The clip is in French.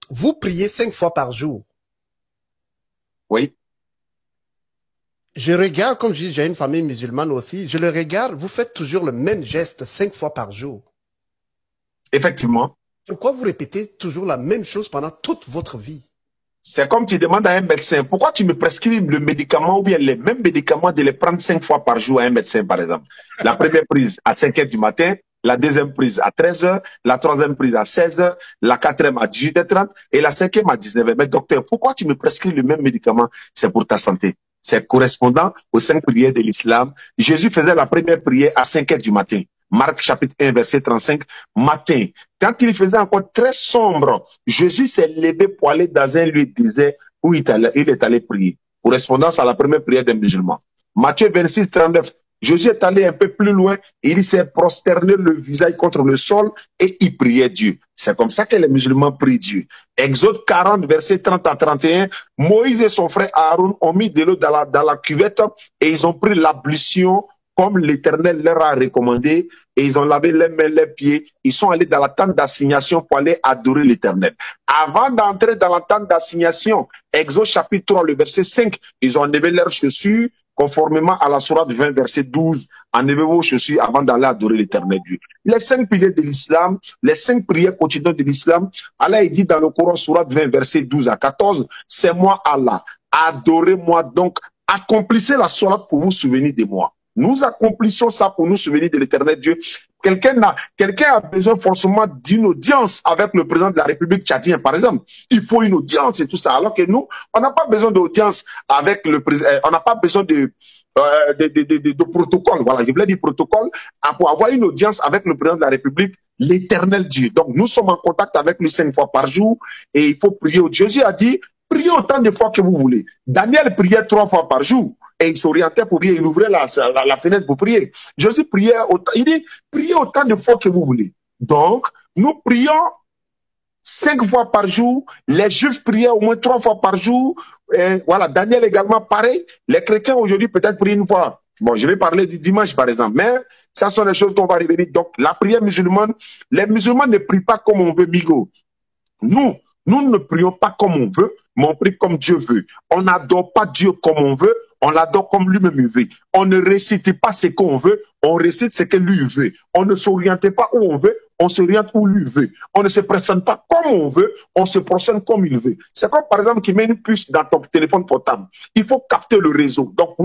Vous priez 5 fois par jour. Oui, Je regarde, comme je dis, j'ai une famille musulmane aussi, je le regarde, vous faites toujours le même geste 5 fois par jour. effectivement. Pourquoi vous répétez toujours la même chose pendant toute votre vie? C'est comme tu demandes à un médecin, pourquoi tu me prescris le médicament ou bien les mêmes médicaments de les prendre 5 fois par jour à un médecin, par exemple. La première prise à 5 heures du matin, la deuxième prise à 13 heures, la troisième prise à 16 heures, la quatrième à 18h30 et la cinquième à 19 heures. Mais docteur, pourquoi tu me prescris le même médicament? C'est pour ta santé. C'est correspondant aux 5 prières de l'islam. Jésus faisait la première prière à 5 heures du matin. Marc chapitre 1, verset 35, matin. Quand il faisait encore très sombre, Jésus s'est levé pour aller dans un lieu désert où il est allé prier. Correspondance à la première prière des musulmans. Matthieu 26, 39. Jésus est allé un peu plus loin, il s'est prosterné le visage contre le sol et il priait Dieu. C'est comme ça que les musulmans prient Dieu. Exode 40, verset 30 à 31, Moïse et son frère Aaron ont mis de l'eau dans la cuvette et ils ont pris l'ablution comme l'Éternel leur a recommandé, et ils ont lavé les mains, les pieds, ils sont allés dans la tente d'assignation pour aller adorer l'Éternel. Avant d'entrer dans la tente d'assignation, Exode chapitre 3, le verset 5, ils ont enlevé leurs chaussures, conformément à la sourate 20, verset 12, enlevez vos chaussures avant d'aller adorer l'Éternel Dieu. Les 5 piliers de l'islam, les 5 prières quotidiennes de l'islam, Allah il dit dans le Coran, sourate 20, verset 12 à 14, c'est moi Allah, adorez-moi donc, accomplissez la sourate pour vous souvenir de moi. Nous accomplissons ça pour nous souvenir de l'Éternel Dieu. Quelqu'un a besoin forcément d'une audience avec le président de la République tchadien, par exemple. Il faut une audience et tout ça. Alors que nous, on n'a pas besoin d'audience avec le président. On n'a pas besoin de protocole. Voilà, je voulais dire protocole. Pour avoir une audience avec le président de la République, l'Éternel Dieu. Donc, nous sommes en contact avec lui 5 fois par jour et il faut prier. Jésus a dit, priez autant de fois que vous voulez. Daniel priait 3 fois par jour. Et il s'orientait pour prier, il ouvrait la fenêtre pour prier. Jésus priait autant, il dit, priez autant de fois que vous voulez. Donc, nous prions 5 fois par jour. Les Juifs priaient au moins 3 fois par jour. Et voilà, Daniel également, pareil. Les chrétiens aujourd'hui peut-être prient une fois. Bon, je vais parler du dimanche, par exemple. Mais ça sont les choses qu'on va revenir. Donc, la prière musulmane, les musulmans ne prient pas comme on veut, Migo. Nous ne prions pas comme on veut, mais on prie comme Dieu veut. On n'adore pas Dieu comme on veut, on l'adore comme lui-même veut. On ne récite pas ce qu'on veut, on récite ce que lui veut. On ne s'oriente pas où on veut, on s'oriente où lui veut. On ne se présente pas comme on veut, on se présente comme il veut. C'est comme par exemple qui met une puce dans ton téléphone portable. Il faut capter le réseau. Donc,